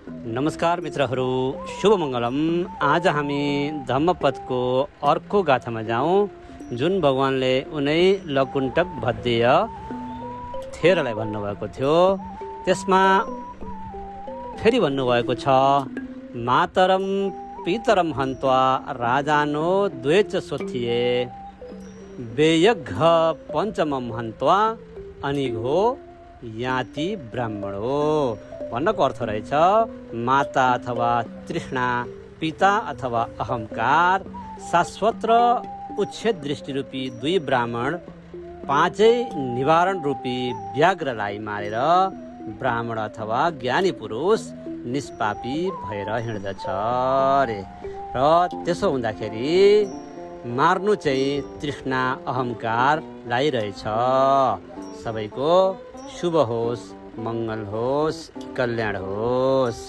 नमस्कार मित्रहरू, शुभ मङ्गलम। आज हामी धम्मपदको अर्को गाथामा जाउँ, जुन भगवानले उनै लकुण्टक भद्देय थेरलाई भन्नुभएको थियो। त्यसमा फेरि भन्नुभएको छ, मातरम पितरम हन्त्वा राजानो द्वेच सोथिए बेयघ पञ्चमम हन्त्वा अनिघो याति ब्राह्मणो। भन्नको अर्थ रहेछ, माता अथवा तृष्णा, पिता अथवा अहङ्कार, शाश्वत र उच्छेद दृष्टि रूपी दुई ब्राह्मण पाँचै निवारण रूपी व्याघ्रलाई मारेर ब्राह्मण अथवा ज्ञानी पुरुष निष्पापी भएर हिँड्दछ रे। र त्यसो हुँदाखेरि मार्नु चाहिँ तृष्णा अहङ्कारलाई रहेछ। सबैको शुभ होस्, मङ्गल होस्, कल्याण होस्।